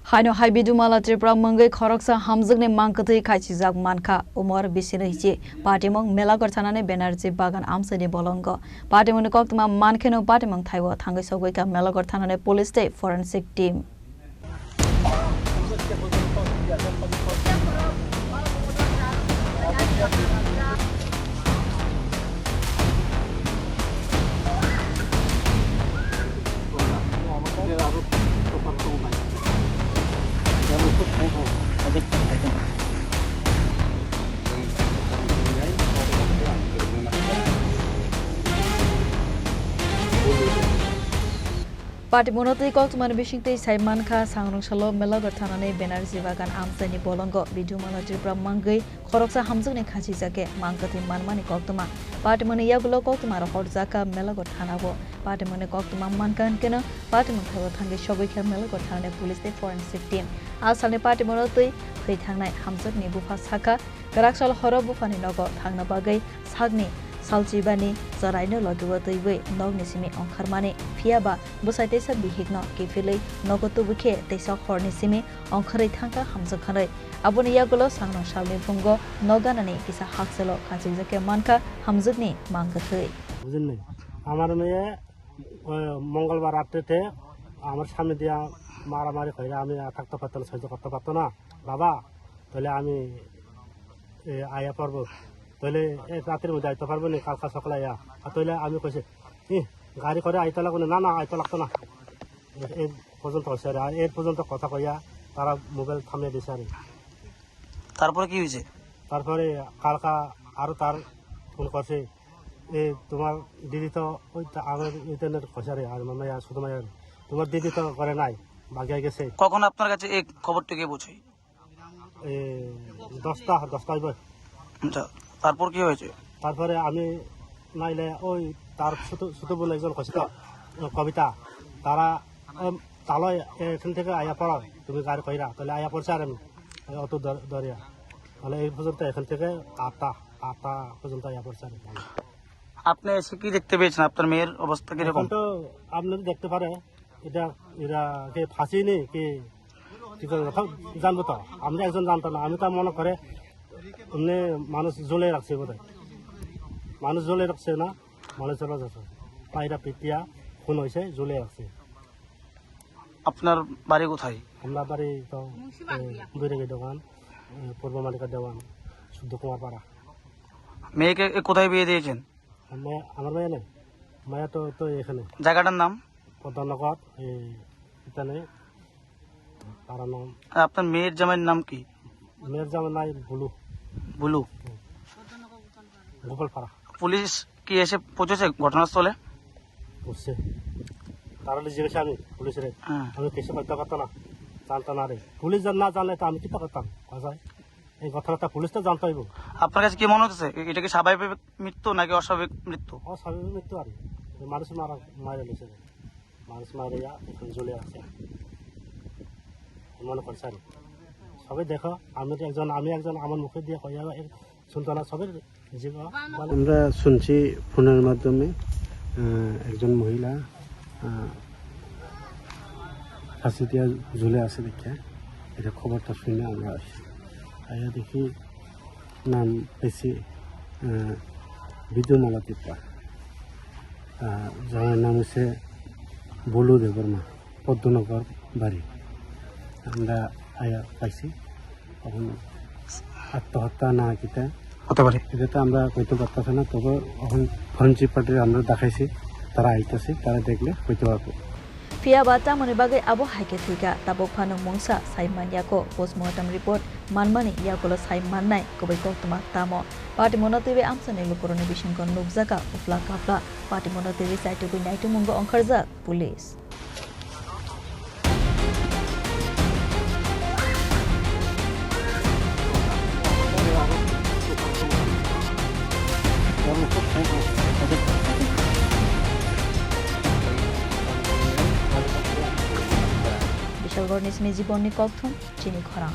Haino haibidu mala tripra mangai khoroksa hamjakni mangkatui khaisijak manka umar bisini hichi patimong mela gorthanane benerji bagan amsani bolongo patimong koktma mankheno patimong thaiwa thangai sogoika mela gorthanane police te forensic team Parti monotoi koktman bisingtei saimanka sangrungsalo mela gorthanane benerji bagan amsani bolongo bidu mala tripra mangai khoroksa hamjakni khachijake mangkati manmani koktma parti mone yagulo koktma ro horjaka mela gorthanabo parti mone koktma mankan kena parti mon thago thangai sogoikha mela gorthanane police te forensic team asalni parti monotoi khoi thangnai hamjakni bufa saka garaksal horo bufani nogo thangna bagai sagni salchibani zaraino lagiwa toibai nogni simi ongkharmani phiaba busai tesa bihigno kefilei nogotu bukhe tesa horni simi ongkharai thangka hamjakhanai aboni yagulo sangno salni fungo noganani kisa hakselo khachijake manka hamjakni mangkathai বুঝলেন আমার মেয়ে মঙ্গলবার রাত্রিতে আমার সামনে দিয়া মারামারি কইরা আমি থাকতে পারতাম না সহ্য করতে পারতো না বাবা তাহলে আমি আয়া পড়বো তাহলে রাতের মধ্যে আইতে পারবো না কালকা সকালে আয়া তাহলে আমি কইছি গাড়ি করে আইতে লাগবো না না আইতে লাগতো না এই পর্যন্ত হয়েছে আর এর পর্যন্ত কথা কইয়া তারা মোবাইল থামিয়ে দিয়েছে আর তারপরে কি হয়েছে তারপরে কালকা আরো তার ফোন করছে তোমার দিদি তো ওই আমার ইন্টারনেট খসারে আর মামাইয়া শুধু মাইয়ার তোমার দিদি তো করে নাই বাগিয়ে গেছে কখন আপনার কাছে এই খবরটা কে পৌঁছায় 10টা বই আচ্ছা তারপর কি হয়েছে তারপরে আমি নাইলে ওই তার ছোট বোন একজন খসিত কবিতা তারা তালয় এখান থেকে আয়া পড়া তুমি গাড়ি কইরা তাহলে আয়া পড়ছে আর আমি অত দরিয়া তাহলে এই পর্যন্ত এখান থেকে আটটা পর্যন্ত আয়া পড়ছে আর আপনি এসে কি দেখতে পেয়েছেন আপনার মেয়ের অবস্থা কিরকম তো আপনি দেখতে পারে এটা এরা কে ফাঁসি নেই কি জানবো তো আমরা একজন জানতো না আমি তো মনে করে এমনি মানুষ জ্বলে রাখছে বোধহয় মানুষ জ্বলে রাখছে না মানুষ চলে যাচ্ছে পায়রা পিটিয়া খুন হয়েছে জ্বলে রাখছে আপনার বাড়ি কোথায় আমার বাড়ি তো বৈরাগী দোকান পূর্ব মালিকার দেওয়ান শুদ্ধ কুমার পাড়া মেয়েকে কোথায় বিয়ে দিয়েছেন আমার মেয়ে নেই মায়া তো এখানে জায়গাটার নাম পদ্মনগর এখানে পাড়া নাম আপনার মেয়ের জামাইয়ের নাম কি মেয়ের জামাই নাই বুলু গোপালপাড়া পুলিশ কি এসে পৌঁছেছে ঘটনাস্থলে বুঝছে তাহলে জিজ্ঞেস আমি পুলিশের আমি কিছু করতে পারতাম না জানতাম না রে পুলিশ না জানলে তো আমি কি করতাম কথায় এই ঘটনাটা পুলিশ তো জানতে হইব আপনার কাছে কি মনে হচ্ছে এটা কি স্বাভাবিক মৃত্যু নাকি অস্বাভাবিক মৃত্যু অস্বাভাবিক মৃত্যু আর মানুষ মারা লেছে মানুষ মারিয়া এখন জ্বলে আছে মনে করছে আর সবাই দেখো আমি একজন আমার মুখে দিয়ে কইয়া শুনতো না সবের আমরা শুনছি ফোনের মাধ্যমে একজন মহিলা ফাঁসি দিয়া ঝুলে আছে দেখে এটা খবরটা শুনে আমরা আসি আয়া দেখি নাম পেয়েছি বিদ্যুমালা ত্রিপুরা যার নাম হচ্ছে বলু দেববর্মা পদ্মনগর বাড়ি আমরা আয়া পাইছি তখন আত্মহত্যা না কিতা হতে পারে এটা তো আমরা কইতে পারতেছি না তবে এখন ফরেন্সিক পার্টির আমরা দেখাইছি তারা আইতেছে তারা দেখলে কইতে পারবো Fiaba tamani bagai abo haike thika tabok phanung mungsa saiman yako postmortem report manmani yakolo saiman nai kobai koktuma tamo parti monotibe amsane lukorone bishingkon nubjaka ufla kapla parti monotibe saitu bai naitu mungo ongkharja police Bishalgarh নিসমি জীবনী কক্থম চিনি খরা